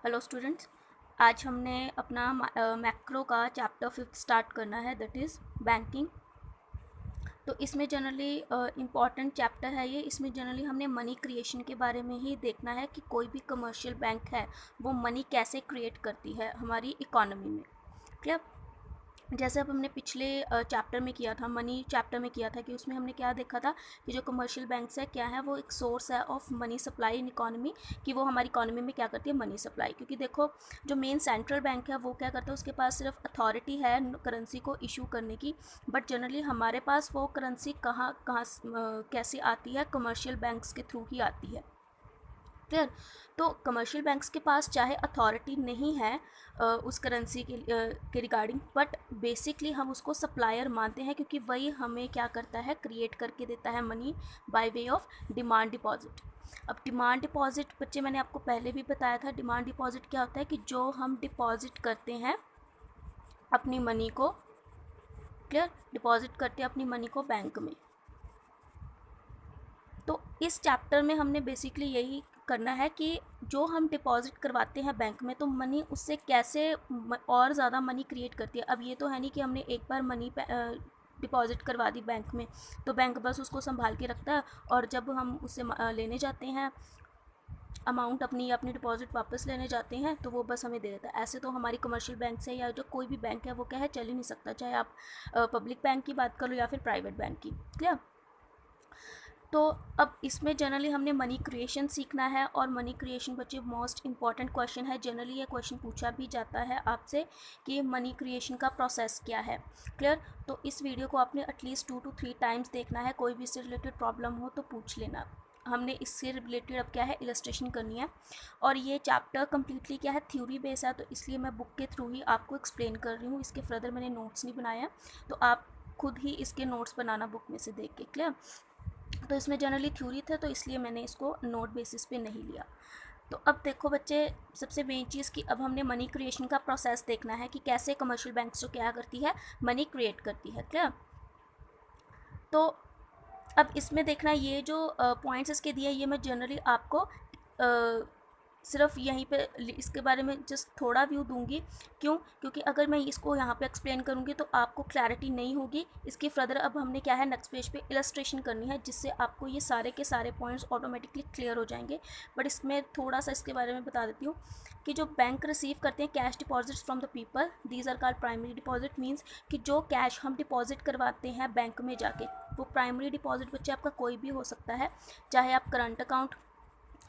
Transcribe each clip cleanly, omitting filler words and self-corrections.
Hello students, आज हमने अपना मैक्रो का चैप्टर 5 स्टार्ट करना है, दैट इज़ बैंकिंग। तो इसमें जनरली इम्पॉर्टेंट चैप्टर है ये। इसमें जनरली हमने मनी क्रिएशन के बारे में ही देखना है कि कोई भी कमर्शियल बैंक है वो मनी कैसे क्रिएट करती है हमारी इकोनॉमी में। क्लियर? जैसे अब हमने पिछले चैप्टर में किया था, मनी चैप्टर में किया था, कि उसमें हमने क्या देखा था कि जो कमर्शियल बैंक्स है क्या है, वो एक सोर्स है of money supply in economy, कि वो हमारी इकोनॉमी में क्या करती है, मनी सप्लाई। क्योंकि देखो, जो मेन सेंट्रल बैंक है वो क्या करता है, उसके पास सिर्फ अथॉरिटी है करेंसी को इशू करने की, बट जनरली हमारे पास वो करेंसी कहाँ कहाँ कैसे आती है, कमर्शियल बैंक्स के थ्रू ही आती है। क्लियर? तो कमर्शियल बैंक्स के पास चाहे अथॉरिटी नहीं है उस करेंसी के रिगार्डिंग, बट बेसिकली हम उसको सप्लायर मानते हैं, क्योंकि वही हमें क्या करता है, क्रिएट करके देता है money by way of demand deposit. अब डिमांड डिपॉजिट बच्चे मैंने आपको पहले भी बताया था, डिमांड डिपॉजिट क्या होता है कि जो हम डिपॉजिट करते हैं अपनी मनी को, क्लियर, डिपॉजिट करते हैं अपनी मनी को बैंक में। तो इस चैप्टर में हमने बेसिकली यही करना है कि जो हम डिपॉजिट करवाते हैं बैंक में, तो मनी उससे कैसे और ज़्यादा मनी क्रिएट करती है। अब ये तो है नहीं कि हमने एक बार मनी डिपॉजिट करवा दी बैंक में तो बैंक बस उसको संभाल के रखता है, और जब हम उससे लेने जाते हैं अमाउंट अपनी या अपनी डिपॉजिट वापस लेने जाते हैं तो वो बस हमें दे देता है। ऐसे तो हमारी कमर्शियल बैंक से या जो कोई भी बैंक है वो क्या है, चल ही नहीं सकता, चाहे आप पब्लिक बैंक की बात कर लो या फिर प्राइवेट बैंक की। क्लियर? तो अब इसमें जनरली हमने मनी क्रिएशन सीखना है, और मनी क्रिएशन बच्चे मोस्ट इंपॉर्टेंट क्वेश्चन है। जनरली ये क्वेश्चन पूछा भी जाता है आपसे कि मनी क्रिएशन का प्रोसेस क्या है। क्लियर? तो इस वीडियो को आपने एटलीस्ट 2 to 3 टाइम्स देखना है। कोई भी इससे रिलेटेड प्रॉब्लम हो तो पूछ लेना। हमने इससे रिलेटेड अब क्या है, इलस्ट्रेशन करनी है, और ये चैप्टर कम्प्लीटली क्या है, थ्योरी बेस है, तो इसलिए मैं बुक के थ्रू ही आपको एक्सप्लेन कर रही हूँ। इसके फर्दर मैंने नोट्स नहीं बनाए हैं, तो आप खुद ही इसके नोट्स बनाना बुक में से देख के। क्लियर? तो इसमें जनरली थ्योरी था, तो इसलिए मैंने इसको नोट बेसिस पे नहीं लिया। तो अब देखो बच्चे, सबसे मेन चीज़ कि अब हमने मनी क्रिएशन का प्रोसेस देखना है कि कैसे कमर्शियल बैंक्स जो क्या करती है, मनी क्रिएट करती है। क्लियर? तो अब इसमें देखना, ये जो पॉइंट्स इसके दिए ये मैं जनरली आपको सिर्फ यहीं पे इसके बारे में जस्ट थोड़ा व्यू दूंगी। क्यों? क्योंकि अगर मैं इसको यहाँ पे एक्सप्लेन करूँगी तो आपको क्लैरिटी नहीं होगी। इसकी फर्दर अब हमने क्या है, नेक्स्ट पेज पे इलस्ट्रेशन करनी है, जिससे आपको ये सारे के सारे पॉइंट्स ऑटोमेटिकली क्लियर हो जाएंगे। बट इसमें थोड़ा सा इसके बारे में बता देती हूँ कि जो बैंक रिसीव करते हैं cash deposits from the people, these are called primary deposit. Means कि जो कैश हम डिपॉजिट करवाते हैं बैंक में जाके, वो प्राइमरी डिपॉजिट बच्चे आपका कोई भी हो सकता है। चाहे आप करंट अकाउंट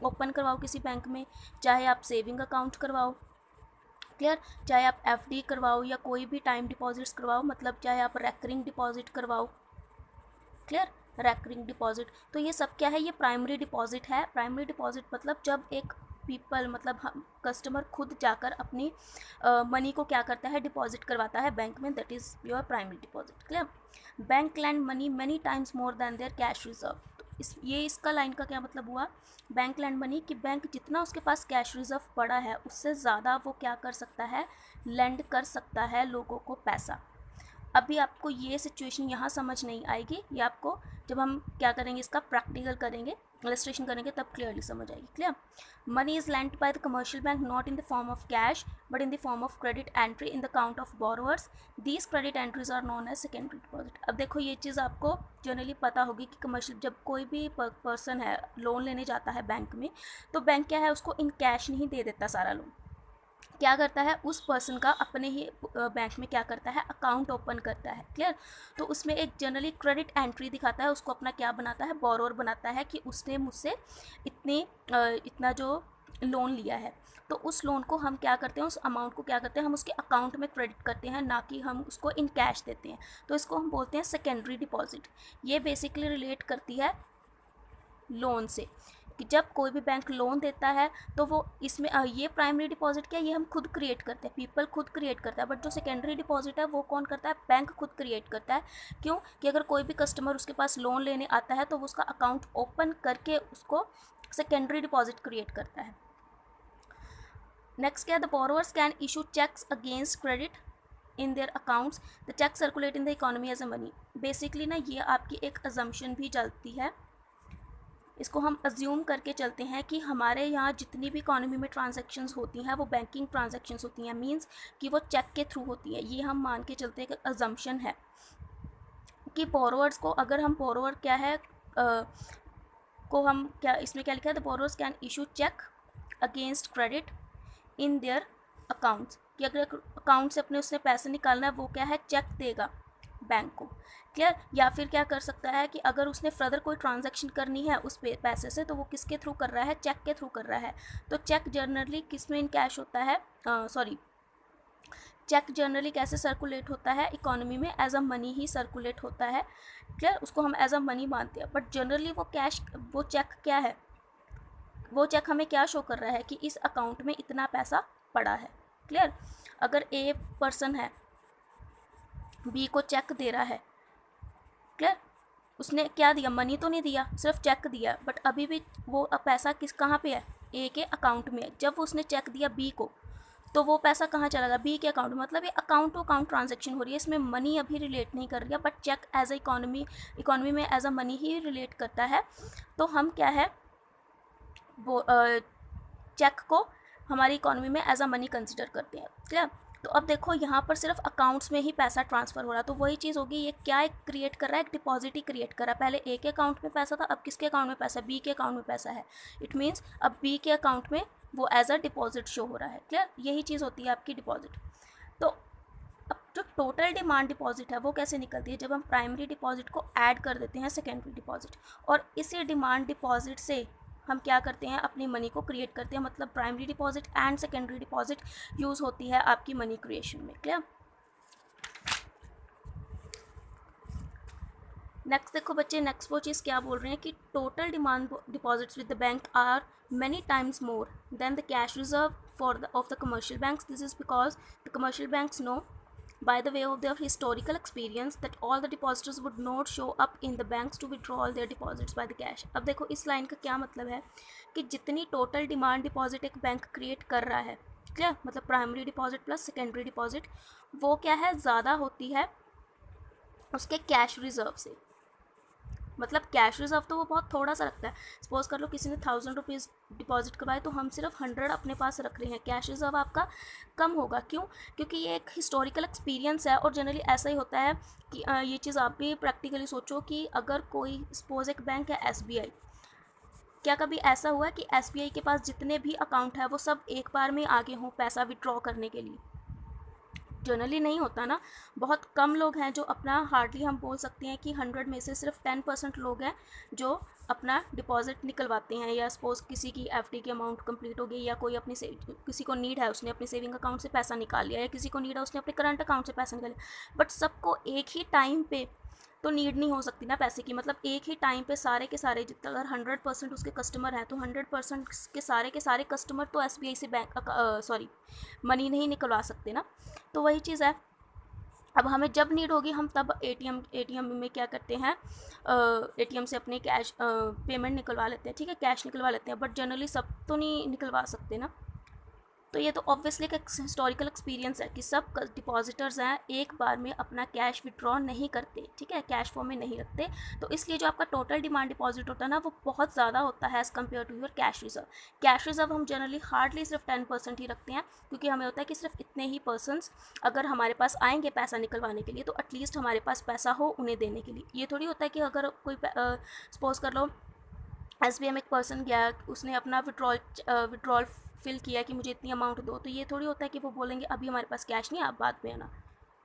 ओपन करवाओ किसी बैंक में, चाहे आप सेविंग अकाउंट करवाओ, क्लियर, चाहे आप एफडी करवाओ या कोई भी टाइम डिपॉजिट्स करवाओ, मतलब चाहे आप रेकरिंग डिपॉजिट करवाओ। क्लियर? रेकरिंग डिपॉजिट, तो ये सब क्या है, ये प्राइमरी डिपॉजिट है। प्राइमरी डिपॉजिट मतलब जब एक पीपल, मतलब हम कस्टमर खुद जाकर अपनी मनी को क्या करता है, डिपॉजिट करवाता है बैंक में, that is your primary deposit. Clear? Bank lend money many times more than their cash reserve. इसका लाइन का क्या मतलब हुआ, बैंक लैंड मनी, कि बैंक जितना उसके पास कैश रिजर्व पड़ा है उससे ज़्यादा वो क्या कर सकता है, लैंड कर सकता है लोगों को पैसा। अभी आपको ये सिचुएशन यहाँ समझ नहीं आएगी, ये आपको जब हम क्या करेंगे, इसका प्रैक्टिकल करेंगे, इलस्ट्रेशन करेंगे, तब क्लियरली समझ आएगी। Clear? Money is lent by the commercial bank not in the form of cash but in the form of credit entry in the account of borrowers. These credit entries are known as secondary deposit. अब देखो, ये चीज़ आपको generally पता होगी कि commercial, जब कोई भी पर्सन है लोन लेने जाता है बैंक में, तो बैंक क्या है, उसको इन कैश नहीं दे देता सारा लोन। क्या करता है, उस पर्सन का अपने ही बैंक में क्या करता है, अकाउंट ओपन करता है। क्लियर? तो उसमें एक जनरली क्रेडिट एंट्री दिखाता है, उसको अपना क्या बनाता है, बोरोवर बनाता है, कि उसने मुझसे इतना जो लोन लिया है। तो उस लोन को हम क्या करते हैं, उस अमाउंट को क्या करते हैं, हम उसके अकाउंट में क्रेडिट करते हैं, ना कि हम उसको इन कैश देते हैं। तो इसको हम बोलते हैं सेकेंडरी डिपॉजिट। ये बेसिकली रिलेट करती है लोन से, कि जब कोई भी बैंक लोन देता है तो वो इसमें ये प्राइमरी डिपॉजिट क्या है, ये हम खुद क्रिएट करते हैं, पीपल खुद क्रिएट करता है। बट जो सेकेंडरी डिपॉजिट है वो कौन करता है, बैंक खुद क्रिएट करता है। क्यों? कि अगर कोई भी कस्टमर उसके पास लोन लेने आता है तो वो उसका अकाउंट ओपन करके उसको सेकेंडरी डिपॉजिट क्रिएट करता है। नेक्स्ट क्या है, the borrowers can issue cheques against credit in their accounts, the cheque circulate in the economy as a money. Basically ना, ये आपकी एक अजम्पशन भी चलती है इसको हम अज्यूम करके चलते हैं कि हमारे यहाँ जितनी भी इकोनॉमी में ट्रांजैक्शंस होती हैं वो बैंकिंग ट्रांजैक्शंस होती हैं, मींस कि वो चेक के थ्रू होती है। ये हम मान के चलते हैं कि अजम्पशन है कि बोरोवर्स को, अगर हम बोरोवर क्या है को हम क्या इसमें क्या लिखा है, the borrowers can issue cheque against credit in their accounts, कि अगर अकाउंट से अपने उसने पैसे निकालना है वो क्या है, चेक देगा बैंक को। क्लियर। या फिर क्या कर सकता है कि अगर उसने फर्दर कोई ट्रांजैक्शन करनी है उस पैसे से तो वो किसके थ्रू कर रहा है, चेक के थ्रू कर रहा है। तो चेक जनरली किस में इन कैश होता है, चेक जनरली कैसे सर्कुलेट होता है इकोनॉमी में, एज अ मनी ही सर्कुलेट होता है। क्लियर। उसको हम एज अ मनी मानते हैं, बट जनरली वो कैश, वो चेक क्या है, वो चेक हमें क्या शो कर रहा है कि इस अकाउंट में इतना पैसा पड़ा है। क्लियर। अगर ए पर्सन है, बी को चेक दे रहा है, क्लियर, उसने क्या दिया, मनी तो नहीं दिया, सिर्फ चेक दिया, बट अभी भी वो पैसा कहाँ पे है, ए के अकाउंट में। जब उसने चेक दिया बी को तो वो पैसा कहाँ चला गया, बी के अकाउंट, मतलब ये अकाउंट टू अकाउंट ट्रांजैक्शन हो रही है, इसमें मनी अभी रिलेट नहीं कर रही है, but check as a economy में एज अ मनी ही रिलेट करता है। तो हम क्या है, वो चेक को हमारी इकोनॉमी में एज अ मनी कंसिडर करते हैं। क्लियर। तो अब देखो यहाँ पर सिर्फ अकाउंट्स में ही पैसा ट्रांसफ़र हो रहा है, तो वही चीज़ होगी, ये क्या एक क्रिएट कर रहा है, एक डिपॉजिट ही क्रिएट कर रहा है। पहले ए के अकाउंट में पैसा था, अब किसके अकाउंट में पैसा, बी के अकाउंट में पैसा है। इट मीन्स अब बी के अकाउंट में वो एज अ डिपॉजिट शो हो रहा है। क्लियर। यही चीज़ होती है आपकी डिपॉजिट। तो अब जो टोटल डिमांड डिपॉजिट है वो कैसे निकलती है, जब हम प्राइमरी डिपॉजिट को ऐड कर देते हैं सेकेंडरी डिपॉजिट, और इसी डिमांड डिपॉजिट से हम क्या करते हैं, अपनी मनी को क्रिएट करते हैं। मतलब primary deposit and secondary deposit use होती है आपकी मनी क्रिएशन में। क्लियर। नेक्स्ट देखो बच्चे, नेक्स्ट वो चीज़ क्या बोल रहे हैं कि total demand deposits with the bank are many times more than the cash reserve of the commercial banks. This is because the commercial banks know by the way of their historical experience that all the depositors would not show up in the banks to withdraw their deposits by the cash. अब देखो इस line का क्या मतलब है कि जितनी total demand deposit एक बैंक क्रिएट कर रहा है, क्लियर, मतलब primary deposit plus secondary deposit, वो क्या है, ज़्यादा होती है उसके कैश रिजर्व से। मतलब कैश रिजर्व तो वो बहुत थोड़ा सा रखता है। सपोज कर लो किसी ने 1000 रुपीज़ डिपॉजिट करवाए तो हम सिर्फ 100 अपने पास रख रहे हैं, कैश रिजर्व आपका कम होगा। क्यों? क्योंकि ये एक हिस्टोरिकल एक्सपीरियंस है, और जनरली ऐसा ही होता है कि ये चीज़ आप भी प्रैक्टिकली सोचो कि अगर कोई सपोज एक बैंक है SBI, क्या कभी ऐसा हुआ कि SBI के पास जितने भी अकाउंट है वो सब एक बार में आगे हों पैसा विड्रॉ करने के लिए? जनरली नहीं होता ना। बहुत कम लोग हैं जो अपना, हार्डली हम बोल सकते हैं कि 100 में से सिर्फ 10% लोग हैं जो अपना डिपॉजिट निकलवाते हैं। या सपोज किसी की FD की अमाउंट कंप्लीट हो गई, या कोई अपनी किसी को नीड है उसने अपने सेविंग अकाउंट से पैसा निकाल लिया, या किसी को नीड है उसने अपने करंट अकाउंट से पैसा निकाल लिया। बट सबको एक ही टाइम पे तो नीड नहीं हो सकती ना पैसे की। मतलब एक ही टाइम पे सारे के सारे, जितना अगर 100% उसके कस्टमर हैं तो 100% के सारे कस्टमर तो SBI से मनी नहीं निकलवा सकते ना। तो वही चीज़ है, अब हमें जब नीड होगी हम तब ATM में क्या करते हैं, ATM से अपने कैश पेमेंट निकलवा लेते हैं, ठीक है, कैश निकलवा लेते हैं, बट जनरली सब तो नहीं निकलवा सकते ना। तो ये तो ऑब्वियसली एक हिस्टोरिकल एक्सपीरियंस है कि सब डिपॉजिटर्स हैं एक बार में अपना कैश विड्रॉ नहीं करते, ठीक है, कैश फॉर्म में नहीं रखते। तो इसलिए जो आपका टोटल डिमांड डिपॉजिट होता है ना वो बहुत ज़्यादा होता है as compare to your cash reserve. Cash reserve हम जनरली हार्डली सिर्फ 10% ही रखते हैं, क्योंकि हमें होता है कि सिर्फ इतने ही पर्सनस अगर हमारे पास आएंगे पैसा निकलवाने के लिए तो एटलीस्ट हमारे पास पैसा हो उन्हें देने के लिए। ये थोड़ी होता है कि अगर कोई सपोज कर लो SBI में एक पर्सन गया, उसने अपना विड्रॉल फिल किया कि मुझे इतनी अमाउंट दो, तो ये थोड़ी होता है कि वो बोलेंगे अभी हमारे पास कैश नहीं है, आप बाद में आना,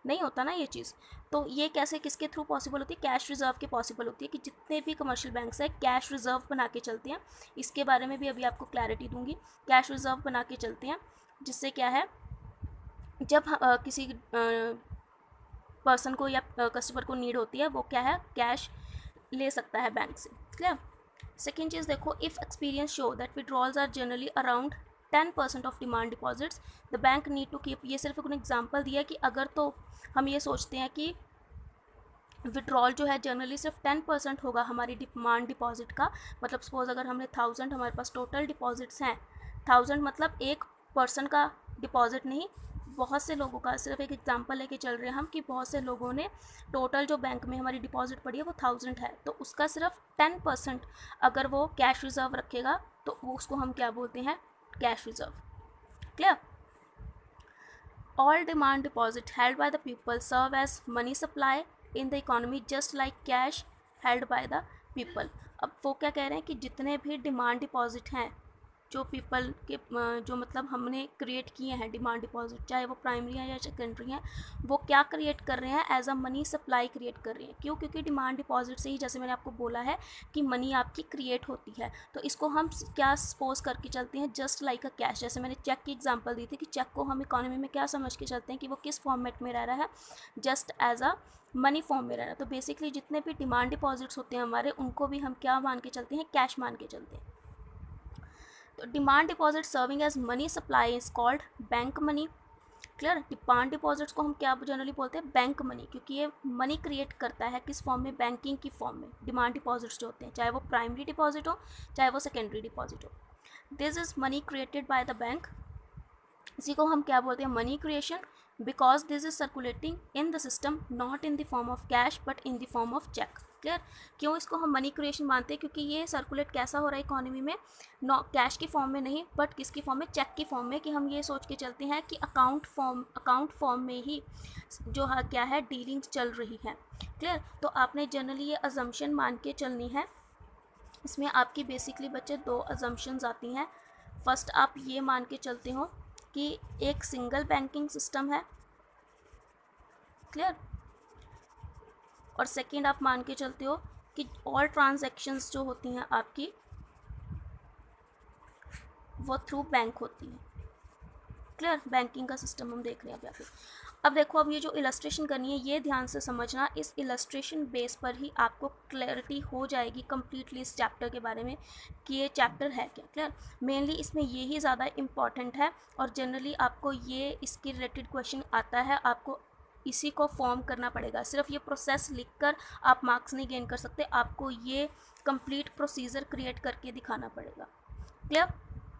नहीं होता ना ये चीज़। तो ये कैसे किसके थ्रू पॉसिबल होती है, कैश रिजर्व के पॉसिबल होती है कि जितने भी कमर्शियल बैंक्स हैं कैश रिजर्व बना के चलते हैं। इसके बारे में भी अभी आपको क्लैरिटी दूंगी। कैश रिजर्व बना के चलते हैं जिससे क्या है, जब किसी पर्सन को या कस्टमर को नीड होती है वो क्या है, कैश ले सकता है बैंक से। क्लियर। सेकेंड चीज़ देखो, if experience show that withdrawals are generally around 10% of demand deposits the bank need to keep. ये सिर्फ एक एग्जांपल दिया कि अगर तो हम ये सोचते हैं कि विड्रॉल जो है जनरली सिर्फ 10% होगा हमारी डिमांड डिपॉजिट का, मतलब सपोज अगर हमने 1000 हमारे पास टोटल डिपॉजिट्स हैं, 1000 मतलब एक पर्सन का डिपॉजिट नहीं, बहुत से लोगों का, सिर्फ एक एग्जांपल लेके चल रहे हैं हम, कि बहुत से लोगों ने टोटल जो बैंक में हमारी डिपॉजिट पड़ी है वो 1000 है, तो उसका सिर्फ 10% अगर वो कैश रिजर्व रखेगा तो वो उसको हम क्या बोलते हैं, cash reserve. Clear? All demand deposit held by the people serve as money supply in the economy just like cash held by the people। अब वो क्या कह रहे हैं कि जितने भी डिमांड डिपॉजिट हैं जो पीपल के जो मतलब हमने क्रिएट किए हैं डिमांड डिपॉजिट, चाहे वो प्राइमरी हैं या सेकेंडरी हैं, वो क्या क्रिएट कर रहे हैं, as a money supply create कर रहे हैं। क्यों? क्योंकि डिमांड डिपॉजिट से ही, जैसे मैंने आपको बोला है कि मनी आपकी क्रिएट होती है, तो इसको हम क्या सपोज करके चलते हैं, जस्ट लाइक अ कैश। जैसे मैंने चेक की एग्जांपल दी थी कि चेक को हम इकोनॉमी में क्या समझ के चलते हैं कि वो किस फॉर्मेट में रह रहा है, just as a money form में रह रहा है। तो बेसिकली जितने भी डिमांड डिपॉजिट्स होते हैं हमारे, उनको भी हम क्या मान के चलते हैं, कैश मान के चलते हैं। तो demand deposit serving as money supply is called bank money. Clear? Demand deposits को हम क्या जनरली बोलते हैं, बैंक मनी, क्योंकि ये मनी क्रिएट करता है किस फॉर्म में, बैंकिंग की फॉर्म में। डिमांड डिपॉजिट्स जो होते हैं, चाहे वो प्राइमरी डिपॉजिट हो चाहे वो सेकेंडरी डिपॉजिट हो, this is money created by the bank. इसी को हम क्या बोलते हैं, money creation, because this is circulating in the system not in the form of cash but in the form of cheque. Clear? क्यों इसको हम मनी क्रिएशन मानते हैं? क्योंकि ये सर्कुलेट कैसा हो रहा है इकोनॉमी में, नॉ कैश की फॉर्म में नहीं, बट किसकी फॉर्म में, चेक की फॉर्म में। कि हम ये सोच के चलते हैं कि अकाउंट फॉर्म में ही जो है क्या है, डीलिंग्स चल रही है। क्लियर? तो आपने जनरली ये अजम्पशन मान के चलनी है। इसमें आपकी बेसिकली बच्चे 2 अजम्पशंस आती हैं। फर्स्ट आप ये मान के चलते हो कि एक सिंगल बैंकिंग सिस्टम है। क्लियर? और सेकंड आप मान के चलते हो कि ऑल ट्रांजैक्शंस जो होती हैं आपकी वो थ्रू बैंक होती हैं। क्लियर? बैंकिंग का सिस्टम हम देख रहे हैं अभी। अब देखो, अब ये जो इलस्ट्रेशन करनी है ये ध्यान से समझना। इस इलस्ट्रेशन बेस पर ही आपको क्लैरिटी हो जाएगी कम्प्लीटली इस चैप्टर के बारे में कि ये चैप्टर है क्या। क्लियर? मेनली इसमें ये ही ज़्यादा इम्पॉर्टेंट है और जनरली आपको ये इसके रिलेटेड क्वेश्चन आता है, आपको इसी को फॉर्म करना पड़ेगा। सिर्फ ये प्रोसेस लिखकर आप मार्क्स नहीं गेन कर सकते, आपको ये कंप्लीट प्रोसीजर क्रिएट करके दिखाना पड़ेगा। क्लियर?